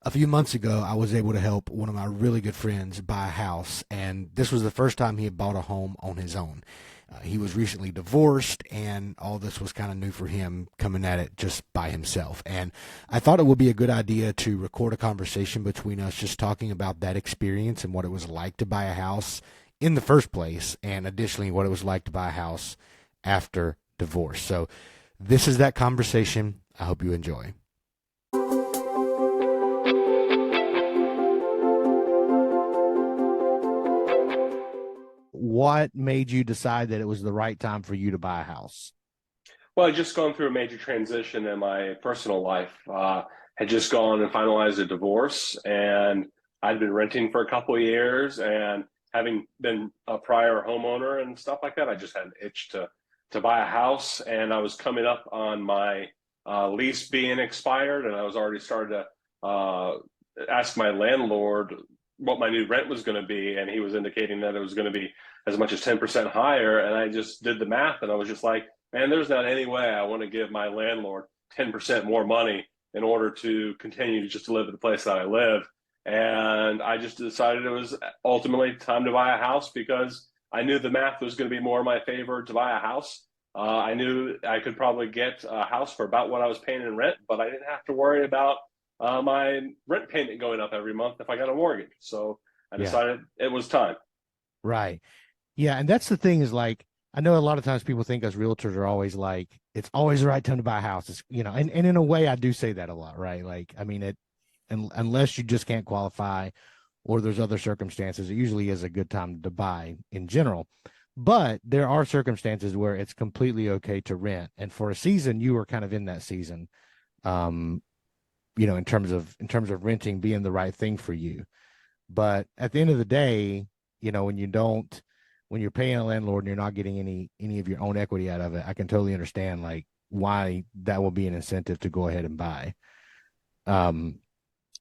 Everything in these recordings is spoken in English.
A few months ago, I was able to help one of my really good friends buy a house, and this was the first time he had bought a home on his own. He was recently divorced, and all this was kind of new for him coming at it just by himself. And I thought it would be a good idea to record a conversation between us just talking about that experience and what it was like to buy a house in the first place, and additionally, what it was like to buy a house after divorce. So, this is that conversation. I hope you enjoy. What made you decide that it was the right time for you to buy a house? Well, I'd just gone through a major transition in my personal life. Had just gone and finalized a divorce, and I'd been renting for a couple of years. And having been a prior homeowner and stuff like that, I just had an itch to buy a house. And I was coming up on my lease being expired, and I was already started to ask my landlord what my new rent was going to be, and he was indicating that it was going to be as much as 10% higher. And I just did the math, and I was just like, man, there's not any way I want to give my landlord 10% more money in order to continue just to live at the place that I live. And I just decided it was ultimately time to buy a house because I knew the math was going to be more in my favor to buy a house. I knew I could probably get a house for about what I was paying in rent, but I didn't have to worry about my rent payment going up every month if I got a mortgage. So I Yeah, decided it was time. right. Yeah, and that's the thing is like I know a lot of times people think us realtors are always like it's always the right time to buy a house. And in a way I do say that a lot, right? Like I mean it unless you just can't qualify or there's other circumstances, it usually is a good time to buy in general. But there are circumstances where it's completely okay to rent. And for a season, you were kind of in that season, um, in terms of renting being the right thing for you. But at the end of the day, when you're paying a landlord and you're not getting any of your own equity out of it, I can totally understand like why that will be an incentive to go ahead and buy. Um,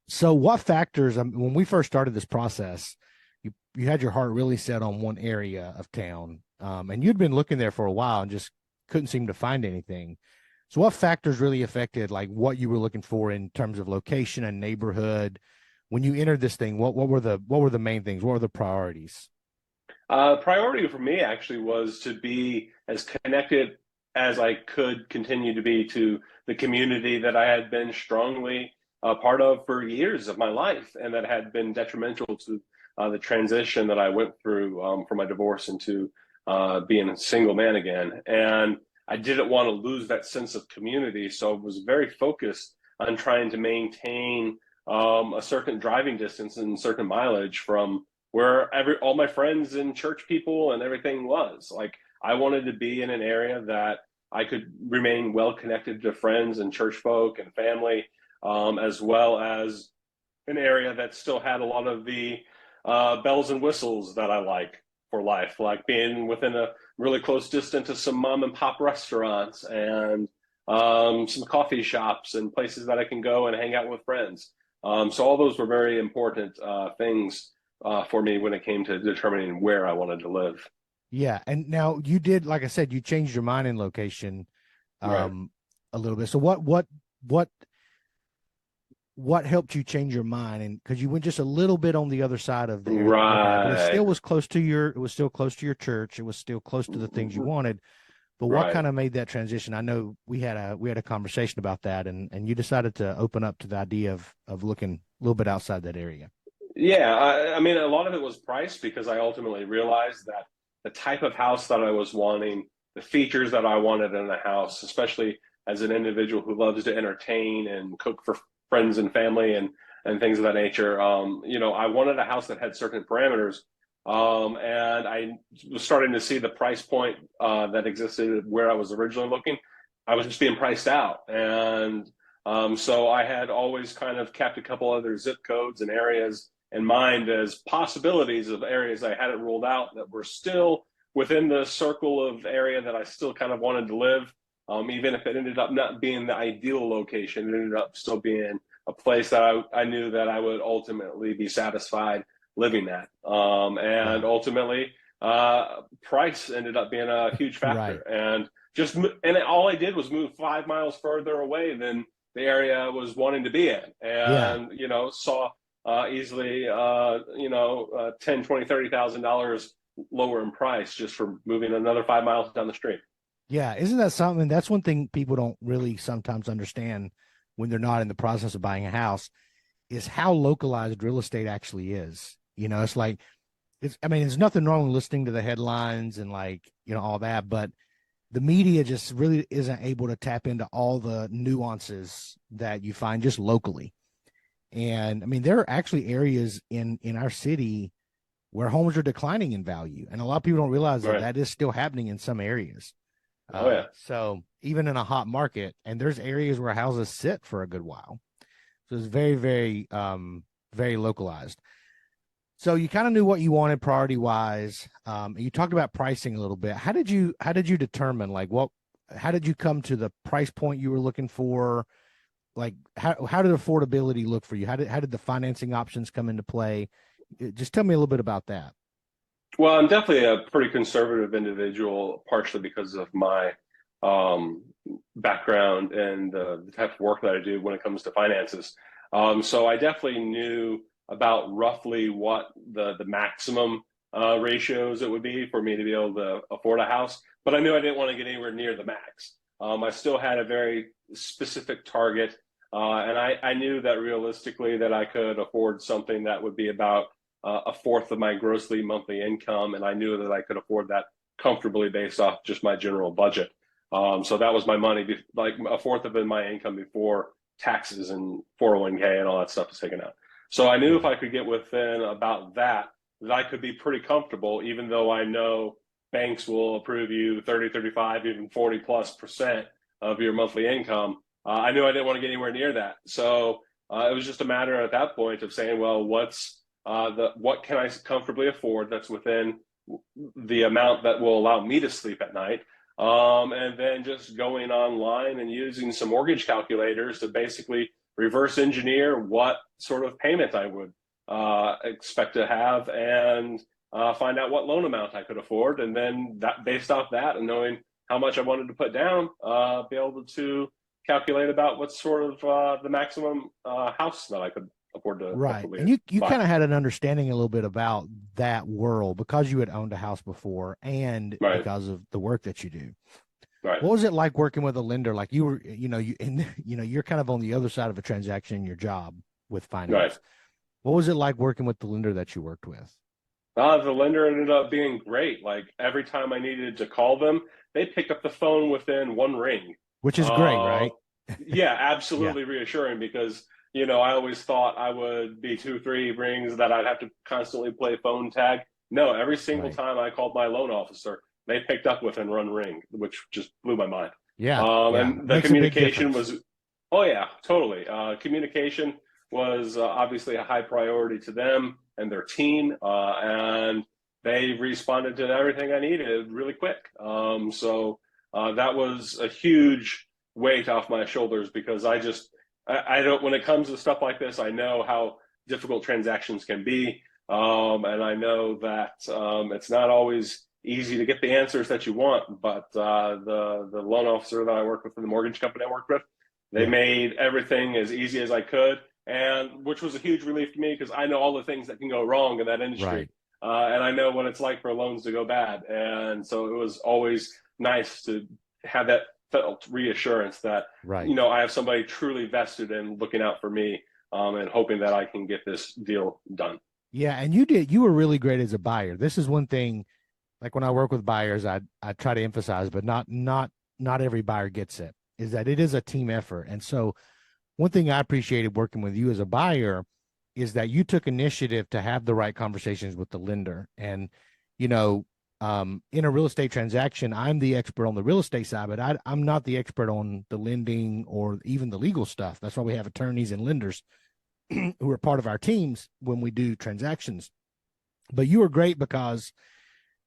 so what factors, when we first started this process, you had your heart really set on one area of town, and you'd been looking there for a while and just couldn't seem to find anything. So what factors really affected like what you were looking for in terms of location and neighborhood when you entered this thing? What were the main things? What were the priorities? Priority for me actually was to be as connected as I could continue to be to the community that I had been strongly a part of for years of my life, and that had been detrimental to the transition that I went through from my divorce into being a single man again. And I didn't want to lose that sense of community, so I was very focused on trying to maintain a certain driving distance and certain mileage from where all my friends and church people and everything was. Like I wanted to be in an area that I could remain well connected to friends and church folk and family, as well as an area that still had a lot of the bells and whistles that I like for life, like being within a really close distance to some mom and pop restaurants and some coffee shops and places that I can go and hang out with friends. So all those were very important things for me when it came to determining where I wanted to live. Yeah, and now you did, like I said, you changed your mind in location, Right. um, a little bit. So what helped you change your mind? And because you went just a little bit on the other side of the area that you look at, but Right. it was still close to your church. It was still close to the things you wanted. But what Right. kind of made that transition? I know we had a conversation about that, and you decided to open up to the idea of looking a little bit outside that area. Yeah, I mean, a lot of it was price because I ultimately realized that the type of house that I was wanting, the features that I wanted in a house, especially as an individual who loves to entertain and cook for friends and family and things of that nature, I wanted a house that had certain parameters. And I was starting to see the price point that existed where I was originally looking. I was just being priced out. And so I had always kind of kept a couple other zip codes and areas in mind as possibilities of areas I hadn't ruled out that were still within the circle of area that I still kind of wanted to live. Even if it ended up not being the ideal location, it ended up still being a place that I knew that I would ultimately be satisfied living at. And Yeah. ultimately, price ended up being a huge factor. Right. And all I did was move 5 miles further away than the area was wanting to be in, Yeah. and saw easily $10, 20, $30,000 lower in price just for moving another 5 miles down the street. Yeah. Isn't that something? That's one thing people don't really sometimes understand when they're not in the process of buying a house is how localized real estate actually is. It's like, I mean, there's nothing wrong with listening to the headlines and like, all that, but the media just really isn't able to tap into all the nuances that you find just locally. And I mean, there are actually areas in our city where homes are declining in value, and a lot of people don't realize that Right. that is still happening in some areas. Oh yeah. So even in a hot market, and there's areas where houses sit for a good while. So it's very, very, very localized. So you kind of knew what you wanted priority wise. You talked about pricing a little bit. How did you determine like how did you come to the price point you were looking for? Like how did affordability look for you? How did the financing options come into play? Just tell me a little bit about that. Well, I'm definitely a pretty conservative individual, partially because of my um, background and the type of work that I do when it comes to finances. So I definitely knew about roughly what the maximum ratios it would be for me to be able to afford a house, but I knew I didn't want to get anywhere near the max. I still had a very specific target, and I knew that realistically that I could afford something that would be about a fourth of my grossly monthly income, and I knew that I could afford that comfortably based off just my general budget. So that was my money, like a fourth of my income before taxes and 401k and all that stuff is taken out. So I knew if Yeah. I could get within about that, that I could be pretty comfortable, even though I know banks will approve you 30, 35, even 40+% of your monthly income. I knew I didn't want to get anywhere near that. So it was just a matter at that point of saying, well, what can I comfortably afford that's within the amount that will allow me to sleep at night, and then just going online and using some mortgage calculators to basically reverse engineer what sort of payment I would expect to have, and find out what loan amount I could afford, and then that based off that and knowing how much I wanted to put down, be able to calculate about what sort of the maximum house that I could afford to Right. comfortably And you buy. kind of had an understanding a little bit about that world because you had owned a house before and Right, because of the work that you do. right, What was it like working with a lender? Like you were, you're kind of on the other side of a transaction in your job with right. finance. What was it like working with the lender that you worked with? The lender ended up being great. Like every time I needed to call them, they picked up the phone within one ring. Which is great, Uh, right? yeah, Yeah. absolutely reassuring because, I always thought I would be two, three rings that I'd have to constantly play phone tag. No, every single Right. time I called my loan officer, they picked up within one ring, which just blew my mind. Yeah. Yeah. And the Makes a big communication difference. was, oh yeah, totally. Communication was obviously a high priority to them and their team, and they responded to everything I needed really quick. So that was a huge weight off my shoulders because I don't, when it comes to stuff like this, I know how difficult transactions can be, and I know that it's not always easy to get the answers that you want. But the loan officer that I work with and the mortgage company I work with, they Yeah. made everything as easy as I could, and which was a huge relief to me because I know all the things that can go wrong in that industry, Right. and I know what it's like for loans to go bad, and so it was always nice to have that felt reassurance that Right. I have somebody truly vested in looking out for me, and hoping that I can get this deal done. Yeah. And you were really great as a buyer. This is one thing, like when I work with buyers, I try to emphasize, but not every buyer gets it, is that it is a team effort. And so one thing I appreciated working with you as a buyer is that you took initiative to have the right conversations with the lender. And, you know, in a real estate transaction, I'm the expert on the real estate side, but I'm not the expert on the lending or even the legal stuff. That's why we have attorneys and lenders who are part of our teams when we do transactions. But you were great because,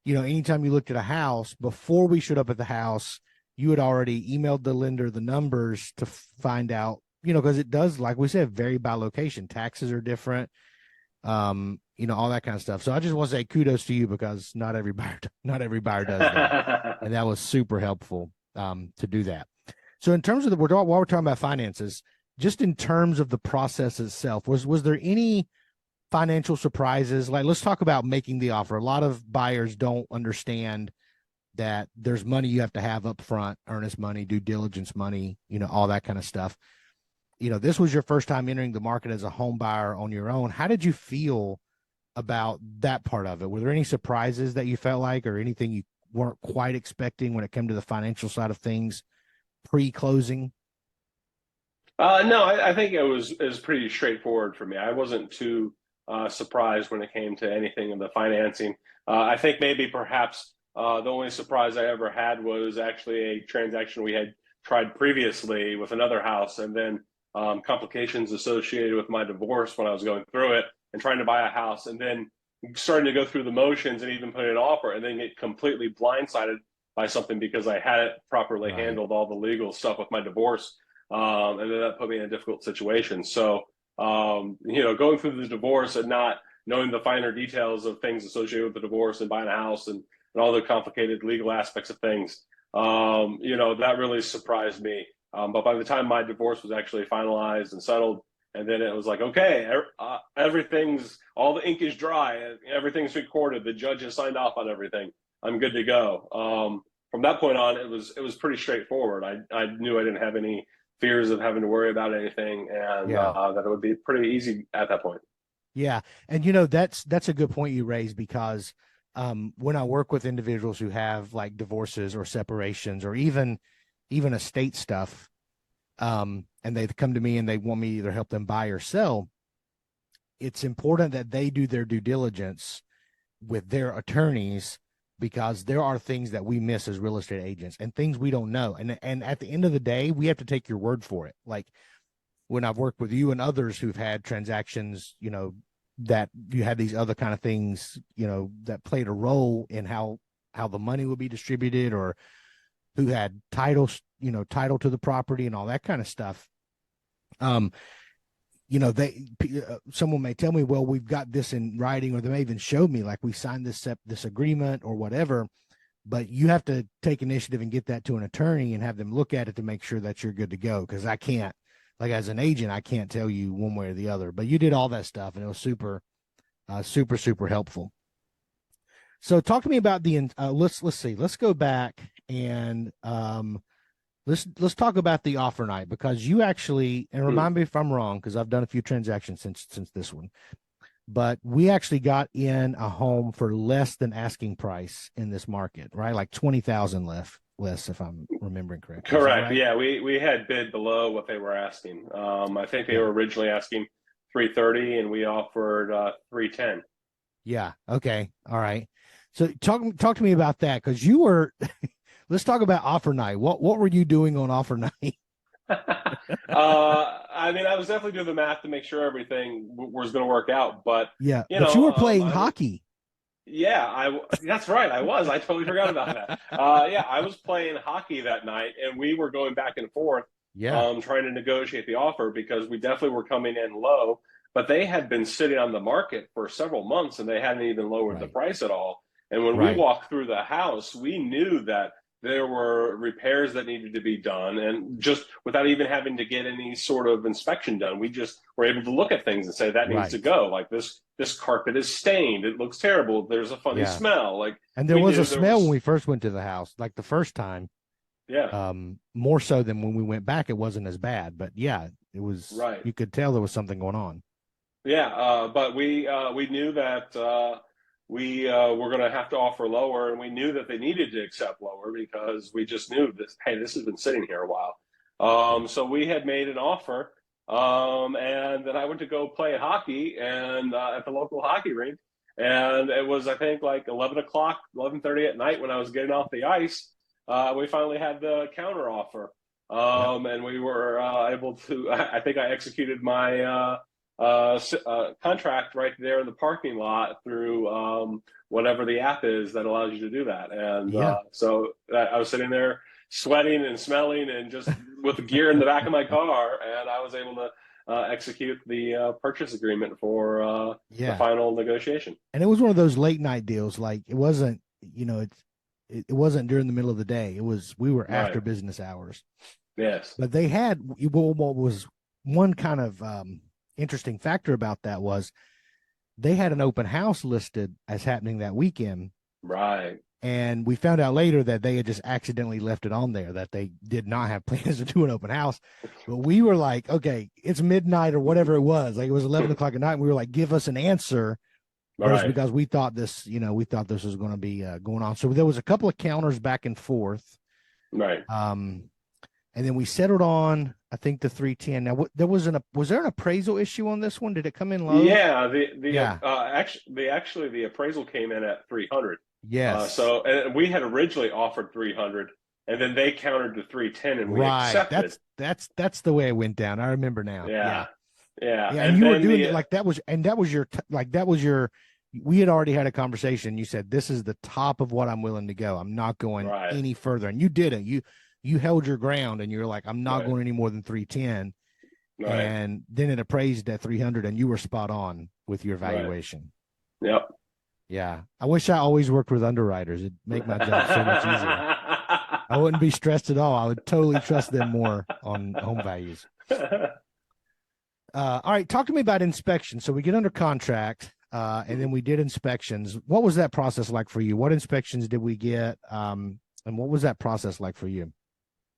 anytime you looked at a house, before we showed up at the house, you had already emailed the lender the numbers to find out, because it does, like we said, vary by location. Taxes are different, all that kind of stuff. So I just want to say kudos to you because not every buyer does that. And that was super helpful to do that. So in terms of while we're talking about finances, just in terms of the process itself, was there any financial surprises? Like, let's talk about making the offer. A lot of buyers don't understand that there's money you have to have up front, earnest money, due diligence money, all that kind of stuff. This was your first time entering the market as a home buyer on your own. How did you feel about that part of it? Were there any surprises that you felt like, or anything you weren't quite expecting when it came to the financial side of things pre-closing? No, I think it was pretty straightforward for me. I wasn't too surprised when it came to anything in the financing. I think maybe perhaps the only surprise I ever had was actually a transaction we had tried previously with another house, and then complications associated with my divorce when I was going through it and trying to buy a house, and then starting to go through the motions and even put in an offer, and then get completely blindsided by something because I hadn't properly Right. handled all the legal stuff with my divorce, and then that put me in a difficult situation. So, going through the divorce and not knowing the finer details of things associated with the divorce and buying a house and all the complicated legal aspects of things, that really surprised me. But by the time my divorce was actually finalized and settled, and then it was like, okay, all the ink is dry, everything's recorded, the judge has signed off on everything, I'm good to go. From that point on, it was pretty straightforward. I knew I didn't have any fears of having to worry about anything, and Yeah. that it would be pretty easy at that point. Yeah. And that's a good point you raised, because when I work with individuals who have like divorces or separations or even estate stuff, and they come to me and they want me to either help them buy or sell, it's important that they do their due diligence with their attorneys, because there are things that we miss as real estate agents and things we don't know. And at the end of the day, we have to take your word for it. Like, when I've worked with you and others who've had transactions, that you had these other kind of things, that played a role in how the money would be distributed, or who had title to the property and all that kind of stuff. Um, someone may tell me, well, we've got this in writing, or they may even show me like we signed this agreement or whatever, but you have to take initiative and get that to an attorney and have them look at it to make sure that you're good to go. Because I can't, like, as an agent, I can't tell you one way or the other. But you did all that stuff, and it was super, super helpful. So talk to me about let's see, let's go back and let's talk about the offer night, because you actually, and Hmm. remind me if I'm wrong, because I've done a few transactions since this one, but we actually got in a home for less than asking price in this market, right? Like 20,000 less, if I'm remembering correctly. Is that Correct. right? Yeah, we had bid below what they were asking. I think they Yeah. were originally asking 330, and we offered 310. Yeah. Okay. All right. So talk to me about that, because you were. Let's talk about offer night. What were you doing on offer night? I mean, I was definitely doing the math to make sure everything was going to work out, but Yeah, but you were playing I was. hockey. Yeah, that's right. I was. I totally forgot about that. Yeah, I was playing hockey that night, and we were going back and forth, Yeah. trying to negotiate the offer because we definitely were coming in low. But they had been sitting on the market for several months, and they hadn't even lowered the Right. price at all. And when we Right. walked through the house, we knew that there were repairs that needed to be done, and just without even having to get any sort of inspection done, we just were able to look at things and say that needs to Right. go. Like this carpet is stained, it looks terrible, there's a funny Yeah. smell. Like And there we was a knew there smell when was. we first went to the house, like the first time. Yeah, More so than when we went back, it wasn't as bad. But yeah, it was. right. You could tell there was something going on. Yeah, but we knew that we were going to have to offer lower, and we knew that they needed to accept lower because we just knew this. Hey, this has been sitting here a while. Yeah. So we had made an offer, and then I went to go play hockey and at the local hockey rink, and it was, I think, like 11 o'clock, 11:30 at night when I was getting off the ice. We finally had the counter offer, Yep. and we were able to. I think I executed my. Contract right there in the parking lot through whatever the app is that allows you to do that. And Yeah. I was sitting there sweating and smelling and just with the gear in the back of my car, and I was able to execute the purchase agreement for the Yeah. final negotiation. And it was one of those late night deals. Like, it wasn't. It wasn't during the middle of the day. We were after Right. business hours. Yes. But they had what was one kind of interesting factor about that was they had an open house listed as happening that weekend. Right. And we found out later that they had just accidentally left it on there, that they did not have plans to do an open house. But we were like, okay, it's midnight or whatever it was. Like it was 11 o'clock at night. And we were like, give us an answer. But it's Right. because we thought this, we thought this was going to be going on. So there was a couple of counters back and forth. Right. And then we settled on, I think, the 310. Now, was there an appraisal issue on this one? Did it come in low? Yeah, Yeah. actually the appraisal came in at 300. Yes. So and we had originally offered 300, and then they countered to 310, and we Right. accepted. That's the way it went down. I remember now. Yeah. Yeah, yeah, Yeah. And and you were then doing it like that was your, we had already had a conversation. You said, this is the top of what I'm willing to go. I'm not going right, any further. And you didn't. You held your ground and you're like, I'm not right, going any more than 310. right, And then it appraised at 300 and you were spot on with your right. valuation. Yep. Yeah. I wish I always worked with underwriters. It'd make my job so much easier. I wouldn't be stressed at all. I would totally trust them more on home values. All right. Talk to me about inspection. So we get under contract, and then we did inspections. What was that process like for you? What inspections did we get? And what was that process like for you?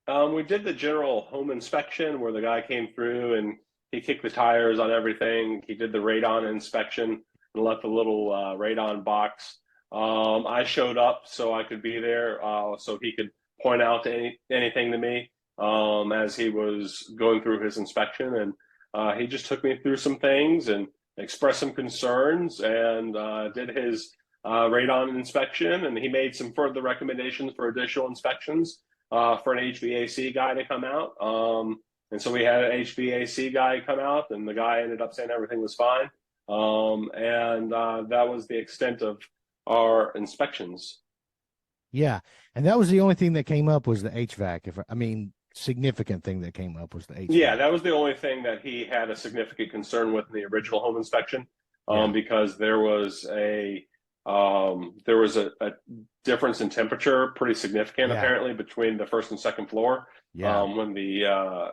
We did the general home inspection where the guy came through and he kicked the tires on everything. He did the radon inspection and left a little radon box. I showed up so I could be there, so he could point out anything to me as he was going through his inspection. And he just took me through some things and expressed some concerns and did his radon inspection. And he made some further recommendations for additional inspections for an HVAC guy to come out. And so we had an HVAC guy come out, and the guy ended up saying everything was fine. And that was the extent of our inspections. Yeah. And that was the only thing that came up was the HVAC. Significant thing that came up was the Yeah, HVAC. that was the only thing that he had a significant concern with in the original home inspection, Yeah. because there was a difference in temperature, pretty significant Yeah. apparently, between the first and second floor Yeah. when the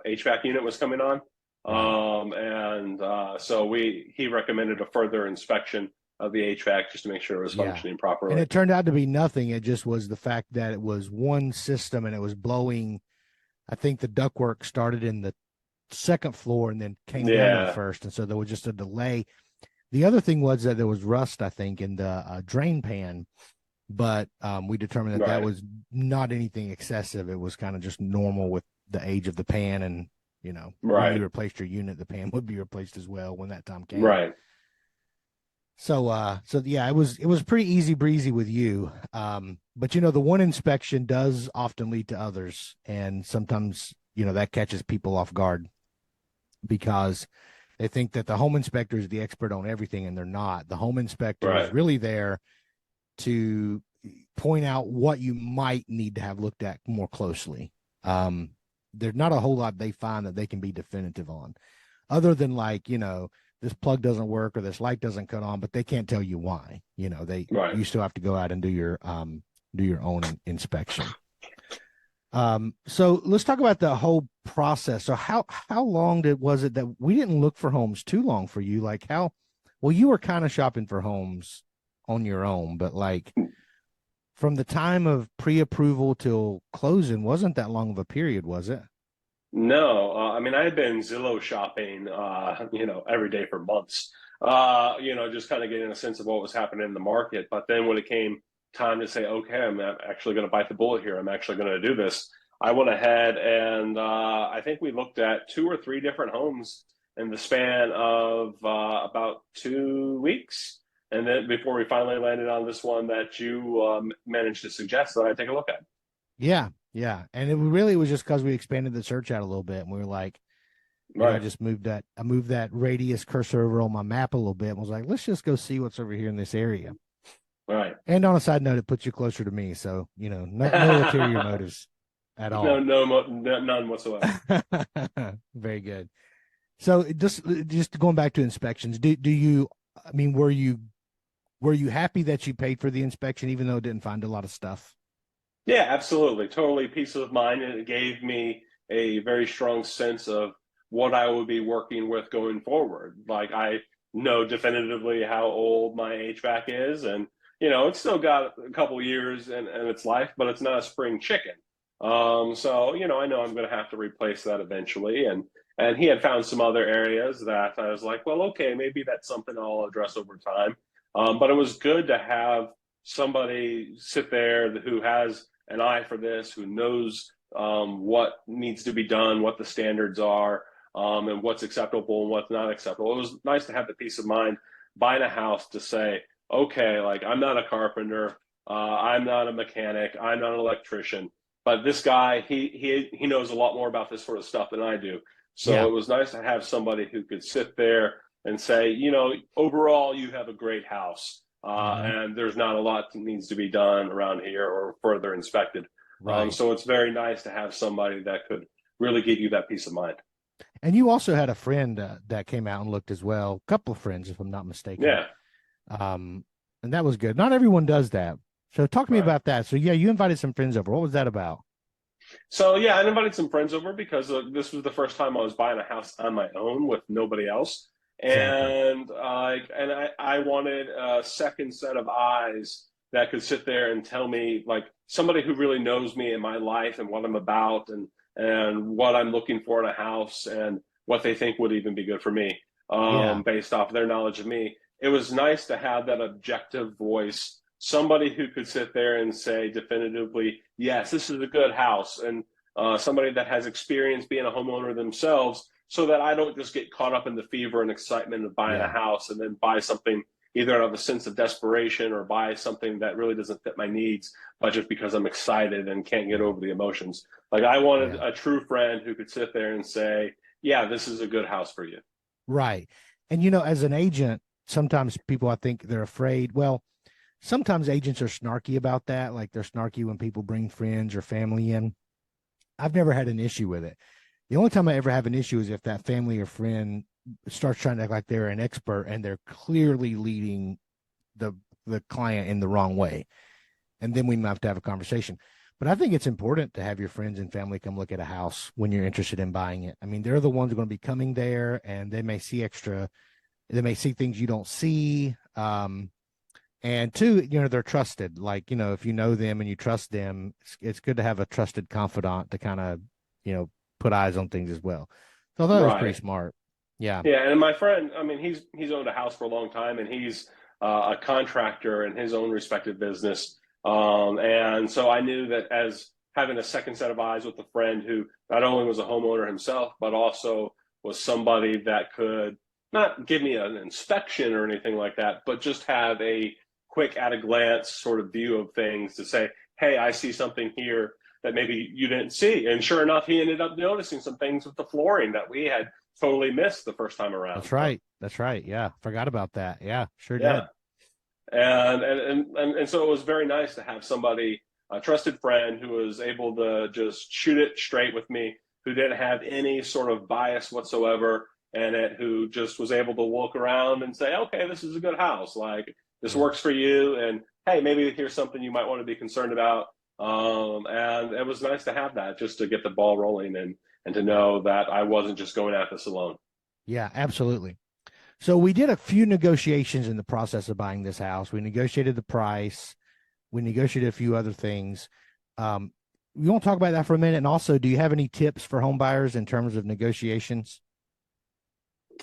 HVAC unit was coming on. Right. So he recommended a further inspection of the HVAC just to make sure it was Yeah. functioning And properly. it turned out to be nothing. It just was the fact that it was one system and it was blowing. I think the ductwork started in the second floor and then came down to the Yeah, first. And so there was just a delay. The other thing was that there was rust, I think, in the drain pan, but we determined that that right, was not anything excessive. It was kind of just normal with the age of the pan. And, when you right, replaced your unit, the pan would be replaced as well when that time came. right. So yeah, it was pretty easy breezy with you. But the one inspection does often lead to others, and sometimes that catches people off guard because they think that the home inspector is the expert on everything, and they're not. The home inspector is Right. really there to point out what you might need to have looked at more closely. There's not a whole lot they find that they can be definitive on, other than this plug doesn't work or this light doesn't cut on, but they can't tell you why. Right. You still have to go out and do your own inspection. So let's talk about the whole process. So how long was it that we didn't look for homes too long for you? Like well, you were kind of shopping for homes on your own, but from the time of pre-approval till closing wasn't that long of a period, was it? No, I mean, I had been Zillow shopping, every day for months, just kind of getting a sense of what was happening in the market. But then when it came time to say, okay, I'm actually going to bite the bullet here, I'm actually going to do this, I went ahead and I think we looked at two or three different homes in the span of about 2 weeks. And then before we finally landed on this one that you managed to suggest that I take a look at. Yeah, yeah. And it really was just because we expanded the search out a little bit, and we were like, I Right, just I moved that radius cursor over on my map a little bit and was like, let's just go see what's over here in this area. right. And on a side note, it puts you closer to me. So, no ulterior motives at No, all. no, none whatsoever. Very good. So just going back to inspections, do you, were you happy that you paid for the inspection, even though it didn't find a lot of stuff? Yeah, absolutely. Totally peace of mind. And it gave me a very strong sense of what I would be working with going forward. Like I know definitively how old my HVAC is, and it's still got a couple years in its life, but it's not a spring chicken. So I know I'm going to have to replace that eventually, and he had found some other areas that I was like, well, okay, maybe that's something I'll address over time. But it was good to have somebody sit there who has an eye for this, who knows what needs to be done, what the standards are, and what's acceptable and what's not acceptable. It was nice to have the peace of mind buying a house to say, okay, like I'm not a carpenter, I'm not a mechanic, I'm not an electrician, but this guy, he knows a lot more about this sort of stuff than I do. So Yeah. it was nice to have somebody who could sit there and say, overall, you have a great house, Hmm. and there's not a lot that needs to be done around here or further inspected. Right. So it's very nice to have somebody that could really give you that peace of mind. And you also had a friend that came out and looked as well. A couple of friends, if I'm not mistaken. Yeah, Um, and that was good. Not everyone does that. So talk to me right. about that. So yeah, you invited some friends over. What was that about? So yeah, I invited some friends over because this was the first time I was buying a house on my own with nobody else, Exactly. and I wanted a second set of eyes that could sit there and tell me, like, somebody who really knows me and my life and what I'm about, and what I'm looking for in a house, and what they think would even be good for me, Yeah. based off their knowledge of me. It was nice to have that objective voice, somebody who could sit there and say definitively, yes, this is a good house, and somebody that has experience being a homeowner themselves, so that I don't just get caught up in the fever and excitement of buying a Yeah. house and then buy something either out of a sense of desperation or buy something that really doesn't fit my needs, but just because I'm excited and can't get over the emotions. Like I wanted Yeah. a true friend who could sit there and say, yeah, this is a good house for you. Right. And as an agent, sometimes people I think they're afraid. Well, sometimes agents are snarky about that. Like they're snarky when people bring friends or family in. I've never had an issue with it. The only time I ever have an issue is if that family or friend starts trying to act like they're an expert and they're clearly leading the the client in the wrong way. And then we might have to have a conversation. But I think it's important to have your friends and family come look at a house when you're interested in buying it. I mean, they're the ones who are going to be coming there and they may see things you don't see. And two, they're trusted. Like, if you know them and you trust them, it's good to have a trusted confidant to kind of, you know, put eyes on things as well. So I thought it was pretty Right. smart. Yeah. Yeah, and my friend, I mean, he's owned a house for a long time, and he's a contractor in his own respective business. And so I knew that as having a second set of eyes with a friend who not only was a homeowner himself, but also was somebody that could not give me an inspection or anything like that, but just have a quick at a glance sort of view of things to say, hey, I see something here that maybe you didn't see. And sure enough, he ended up noticing some things with the flooring that we had totally missed the first time around. That's right. That's right. Yeah. Forgot about that. Yeah. Sure Yeah, did. and so it was very nice to have somebody, a trusted friend, who was able to just shoot it straight with me, who didn't have any sort of bias whatsoever in it, who just was able to look around and say, okay, this is a good house, like this Yeah. works for you, and hey, maybe here's something you might want to be concerned about. And it was nice to have that, just to get the ball rolling, and to Yeah. know that I wasn't just going at this alone. Yeah. Absolutely. So we did a few negotiations in the process of buying this house. We negotiated the price. We negotiated a few other things. You want to talk about that for a minute? And also, do you have any tips for home buyers in terms of negotiations?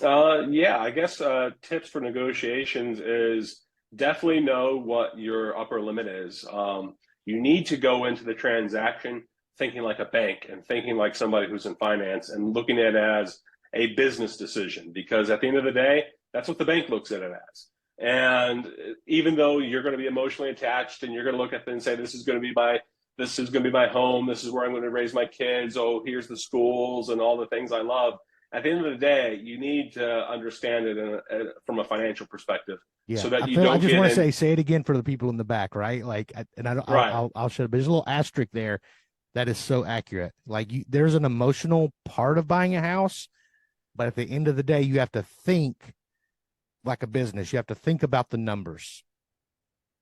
Yeah, I guess tips for negotiations is definitely know what your upper limit is. You need to go into the transaction thinking like a bank and thinking like somebody who's in finance and looking at it as a business decision, because at the end of the day, that's what the bank looks at it as. And even though you're going to be emotionally attached and you're going to look at it and say, this is going to be my home, this is where I'm going to raise my kids, oh, here's the schools and all the things I love, at the end of the day, you need to understand it from a financial perspective, Yeah, so that I you feel. I don't just get want to in. say it again for the people in the back, right? Like, and Right. I'll show it, but there's a little asterisk there that is so accurate. Like, there's an emotional part of buying a house, but at the end of the day, you have to think like a business. You have to think about the numbers.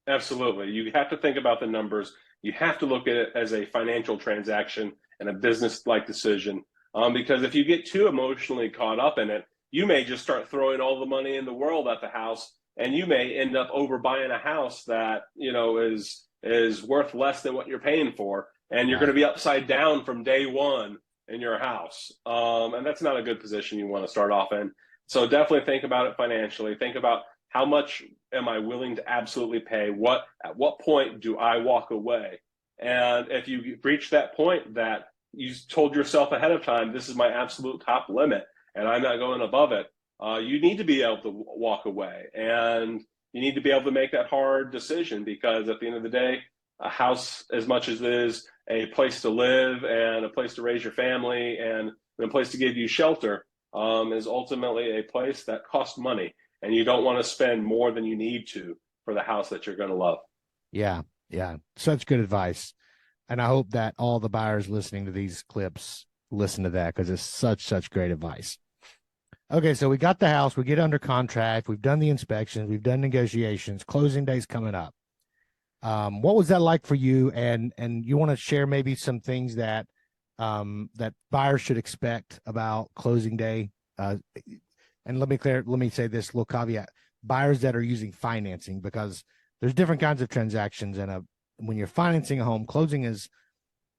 Absolutely. You have to think about the numbers. You have to look at it as a financial transaction and a business like decision. Because if you get too emotionally caught up in it, you may just start throwing all the money in the world at the house, and you may end up overbuying a house that is worth less than what you're paying for, and you're going to Right. be upside down from day one in your house. And that's not a good position you want to start off in. So definitely think about it financially. Think about how much am I willing to absolutely pay? At what point do I walk away? And if you reach that point that you told yourself ahead of time, this is my absolute top limit, and I'm not going above it, you need to be able to walk away, and you need to be able to make that hard decision, because at the end of the day, a house, as much as it is a place to live and a place to raise your family and a place to give you shelter, is ultimately a place that costs money, and you don't want to spend more than you need to for the house that you're going to love. Yeah. Yeah. Such good advice. And I hope that all the buyers listening to these clips listen to that, because it's such great advice. Okay, so we got the house, we get under contract, we've done the inspections, we've done negotiations, closing day's coming up. What was that like for you? And you want to share maybe some things that that buyers should expect about closing day? And let me say this little caveat: buyers that are using financing, because there's different kinds of transactions, and when you're financing a home, closing is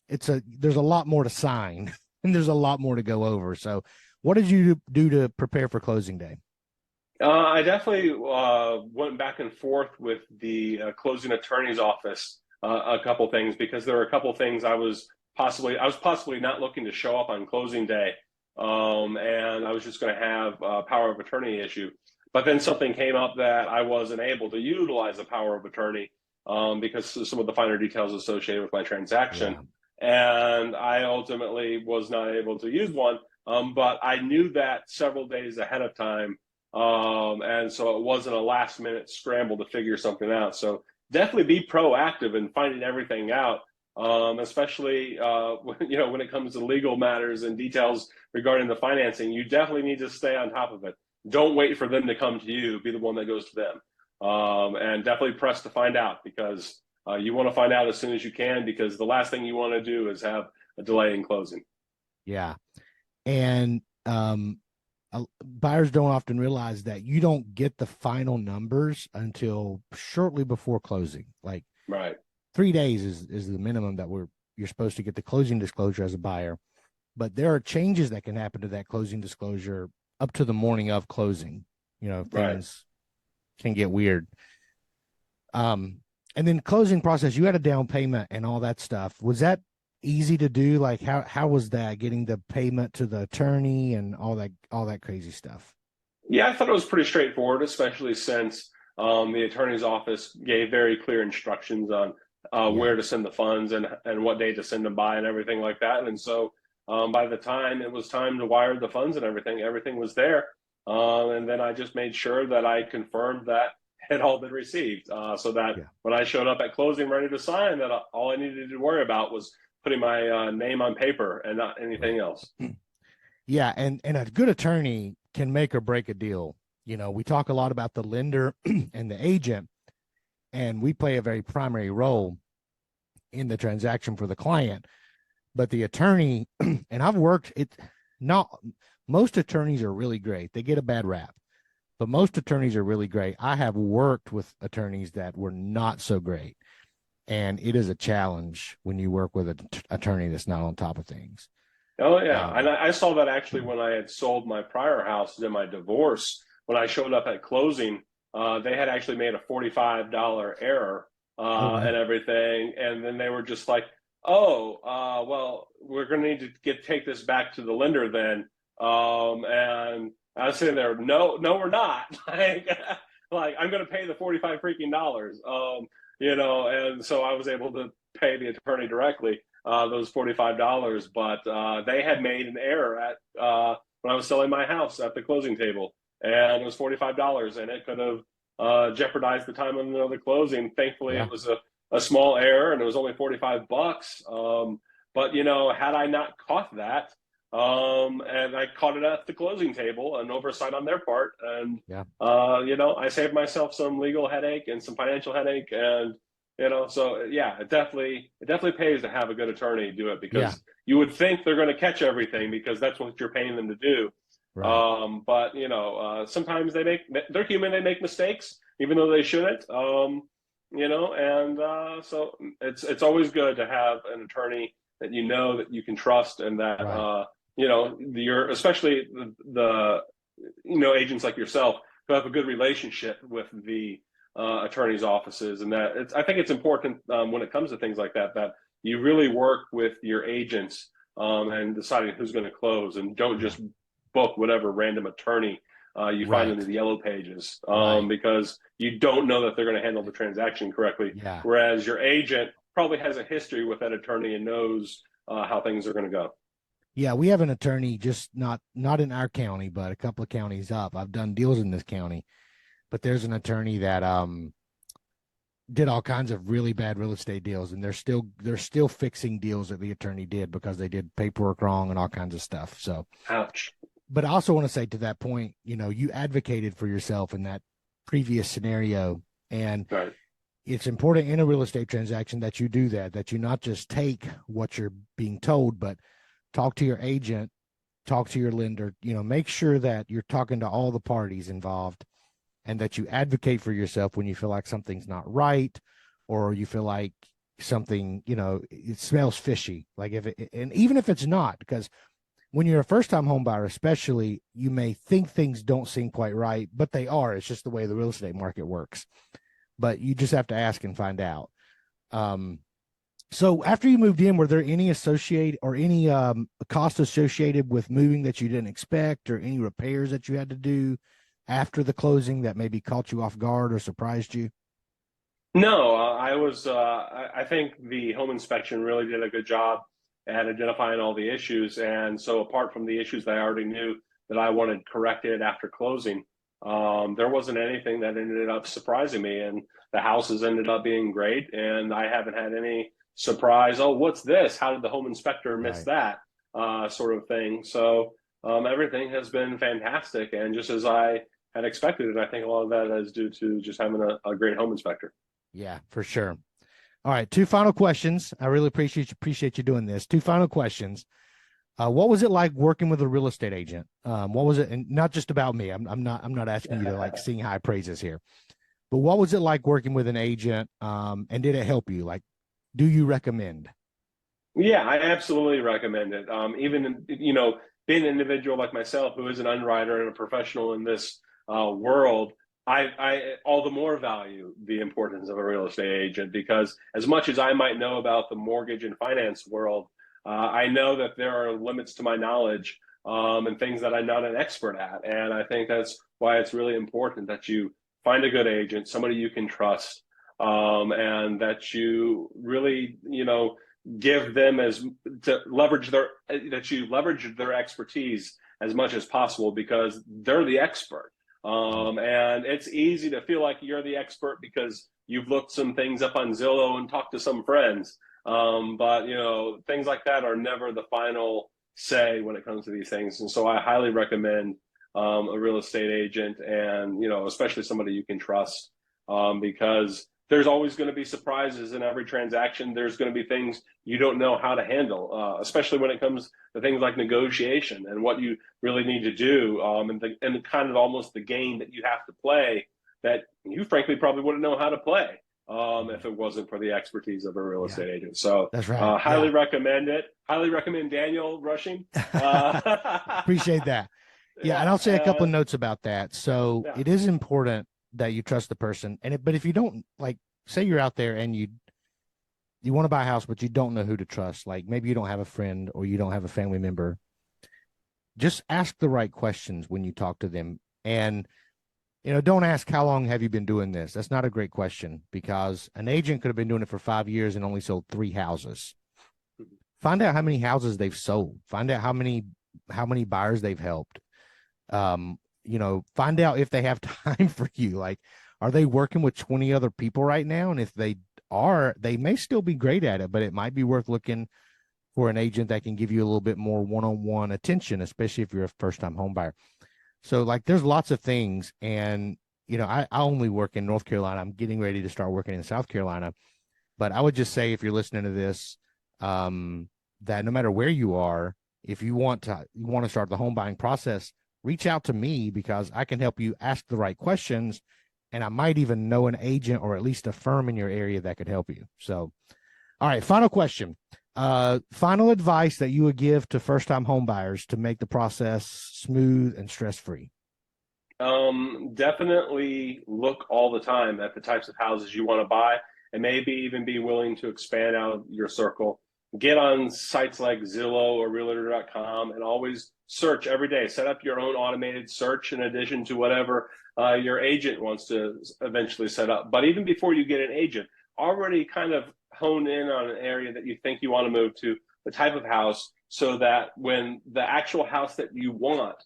there's a lot more to sign and there's a lot more to go over. So, what did you do to prepare for closing day? I definitely went back and forth with the closing attorney's office a couple things, because there were a couple things I was possibly not looking to show up on closing day, and I was just going to have a power of attorney issue. But then something came up that I wasn't able to utilize the power of attorney, because of some of the finer details associated with my transaction, Yeah, and I ultimately was not able to use one. But I knew that several days ahead of time, and so it wasn't a last minute scramble to figure something out. So definitely be proactive in finding everything out, especially when it comes to legal matters and details regarding the financing. You definitely need to stay on top of it. Don't wait for them to come to you. Be the one that goes to them, and definitely press to find out, because you want to find out as soon as you can, because the last thing you want to do is have a delay in closing. yeah. And buyers don't often realize that you don't get the final numbers until shortly before closing. Like Right. 3 days is the minimum that you're supposed to get the closing disclosure as a buyer. But there are changes that can happen to that closing disclosure up to the morning of closing. Right. Things can get weird. Um, and then closing process, you had a down payment and all that stuff. Was that easy to do? Like how was that, getting the payment to the attorney and all that crazy stuff? Yeah, I thought it was pretty straightforward, especially since the attorney's office gave very clear instructions on Yeah. where to send the funds and what day to send them by and everything like that. And so by the time it was time to wire the funds and everything was there. And then I just made sure that I confirmed that it had all been received, so that Yeah. when I showed up at closing ready to sign, that all I needed to worry about was putting my name on paper and not anything Right. else. Yeah, and a good attorney can make or break a deal. We talk a lot about the lender and the agent, and we play a very primary role in the transaction for the client. But the attorney, and I've worked it, not most attorneys are really great. They get a bad rap, but most attorneys are really great. I have worked with attorneys that were not so great. And it is a challenge when you work with an attorney that's not on top of things. Oh yeah, and Um, I saw that actually when I had sold my prior house in my divorce. When I showed up at closing, they had actually made a $45 error oh, and wow. everything, and then they were just like, "Oh, well, we're going to need to take this back to the lender then." And I was sitting there, "No, no, we're not." Like I'm going to pay the 45 freaking dollars. And so I was able to pay the attorney directly those $45, but they had made an error at when I was selling my house at the closing table, and it was $45, and it could have jeopardized the time of another closing. Thankfully, Yeah. it was a small error, and it was only $45. But had I not caught that, and I caught it at the closing table, an oversight on their part, and Yeah. I saved myself some legal headache and some financial headache, and So yeah, it definitely pays to have a good attorney do it, Yeah, because you would think they're going to catch everything because that's what you're paying them to do. right. But sometimes they're human, they make mistakes even though they shouldn't. And so it's always good to have an attorney that that you can trust, and that Right. you're especially the agents like yourself who have a good relationship with the attorney's offices, and I think it's important when it comes to things like that you really work with your agents and deciding who's going to close, and don't Yeah. just book whatever random attorney you find in Right. the yellow pages, Right. because you don't know that they're going to handle the transaction correctly, Yeah. whereas your agent probably has a history with that attorney and knows how things are going to go. Yeah, we have an attorney, just not in our county, but a couple of counties up. I've done deals in this county, but there's an attorney that did all kinds of really bad real estate deals, and they're still fixing deals that the attorney did because they did paperwork wrong and all kinds of stuff. So, Ouch. but I also want to say to that point, you advocated for yourself in that previous scenario, and Right. it's important in a real estate transaction that you do that you not just take what you're being told, but talk to your agent, talk to your lender, make sure that you're talking to all the parties involved, and that you advocate for yourself when you feel like something's not right, or you feel like something, it smells fishy. Like and even if it's not, because when you're a first time home buyer, especially, you may think things don't seem quite right, but they are. It's just the way the real estate market works. But you just have to ask and find out. Um, so after you moved in, were there any associated or any cost associated with moving that you didn't expect, or any repairs that you had to do after the closing that maybe caught you off guard or surprised you? No, I think the home inspection really did a good job at identifying all the issues. And so, apart from the issues that I already knew that I wanted corrected after closing, there wasn't anything that ended up surprising me. And the houses ended up being great. And I haven't had any surprise, oh, what's this? How did the home inspector miss Right. that? Sort of thing. So, everything has been fantastic and just as I had expected. And I think a lot of that is due to just having a great home inspector. Yeah, for sure. All right, two final questions. I really appreciate you doing this. Two final questions. What was it like working with a real estate agent? What was it, and not just about me. I'm not asking you to like sing high praises here, but what was it like working with an agent? And did it help you? Like, do you recommend? Yeah, I absolutely recommend it. Even being an individual like myself who is an underwriter and a professional in this world, I all the more value the importance of a real estate agent, because as much as I might know about the mortgage and finance world, I know that there are limits to my knowledge and things that I'm not an expert at. And I think that's why it's really important that you find a good agent, somebody you can trust, and that you really, give them as to leverage their that you leverage their expertise as much as possible, because they're the expert. Right. And it's easy to feel like you're the expert because you've looked some things up on Zillow and talked to some friends. But things like that are never the final say when it comes to these things. And so I highly recommend a real estate agent, and especially somebody you can trust, because there's always going to be surprises in every transaction. There's going to be things you don't know how to handle, especially when it comes to things like negotiation and what you really need to do, and kind of almost the game that you have to play that you frankly probably wouldn't know how to play if it wasn't for the expertise of a real Yeah, estate agent. So that's right. highly Yeah. recommend it. Highly recommend Daniel Rushing. Uh, Appreciate that. Yeah, and yeah, I'll say a couple of notes about that. So yeah, it is important that you trust the person, but if you don't, like, say you're out there and you want to buy a house, but you don't know who to trust, like maybe you don't have a friend or you don't have a family member, just ask the right questions when you talk to them. And don't ask how long have you been doing this. That's not a great question, because an agent could have been doing it for 5 years and only sold 3 houses. Find out how many houses they've sold. Find out how many buyers they've helped. Find out if they have time for you. Like, are they working with 20 other people right now? And if they are, they may still be great at it, but it might be worth looking for an agent that can give you a little bit more one-on-one attention, especially if you're a first-time home buyer. So, like, there's lots of things. And I only work in North Carolina. I'm getting ready to start working in South Carolina. But I would just say, if you're listening to this, that no matter where you are, if you want to start the home buying process, reach out to me, because I can help you ask the right questions, and I might even know an agent or at least a firm in your area that could help you. So, all right, final question. Final advice that you would give to first-time home buyers to make the process smooth and stress-free. Definitely look all the time at the types of houses you want to buy, and maybe even be willing to expand out your circle. Get on sites like Zillow or Realtor.com and always search every day. Set up your own automated search in addition to whatever your agent wants to eventually set up. But even before you get an agent, already kind of hone in on an area that you think you want to move to, the type of house, so that when the actual house that you want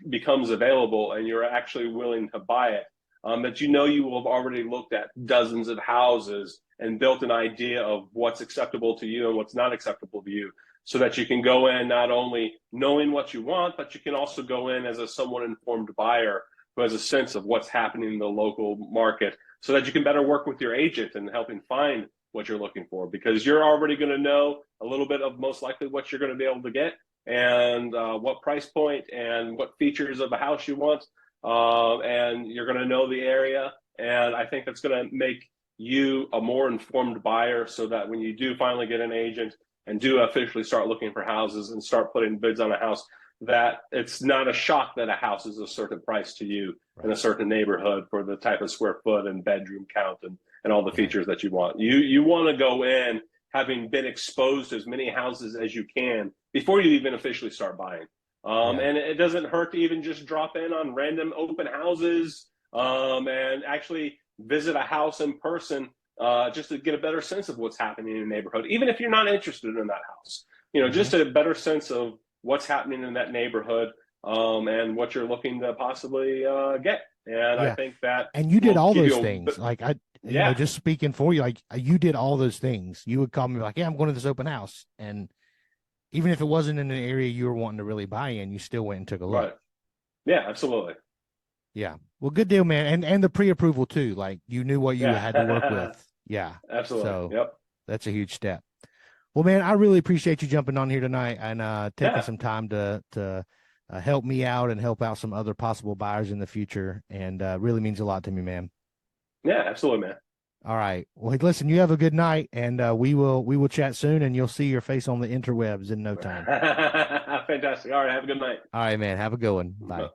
becomes available and you're actually willing to buy it, that you know you will have already looked at dozens of houses and built an idea of what's acceptable to you and what's not acceptable to you, so that you can go in not only knowing what you want, but you can also go in as a somewhat informed buyer who has a sense of what's happening in the local market, so that you can better work with your agent in helping find what you're looking for, because you're already going to know a little bit of most likely what you're going to be able to get, and what price point and what features of a house you want, and you're going to know the area. And I think that's going to make you a more informed buyer, so that when you do finally get an agent and do officially start looking for houses and start putting bids on a house, that it's not a shock that a house is a certain price to you in a certain neighborhood for the type of square foot and bedroom count and all the features that you want. You want to go in having been exposed to as many houses as you can before you even officially start buying. And it doesn't hurt to even just drop in on random open houses, and actually visit a house in person, just to get a better sense of what's happening in the neighborhood, even if you're not interested in that house. Just a better sense of what's happening in that neighborhood, and what you're looking to possibly get. And I think that and you did will all give those you things. Like yeah, just speaking for you, like you did all those things. You would call me like, "Yeah, I'm going to this open house," and even if it wasn't in an area you were wanting to really buy in, you still went and took a look. right. Yeah, absolutely. Yeah. Well, good deal, man. And the pre-approval too. Like, you knew what you had to work Yeah, with. Yeah. absolutely. So Yep. that's a huge step. Well, man, I really appreciate you jumping on here tonight and taking Yeah. some time to help me out and help out some other possible buyers in the future. And really means a lot to me, man. Yeah, absolutely, man. All right. Well, hey, listen, you have a good night, and we will chat soon, and you'll see your face on the interwebs in no time. Fantastic. All right. Have a good night. All right, man. Have a good one. Bye.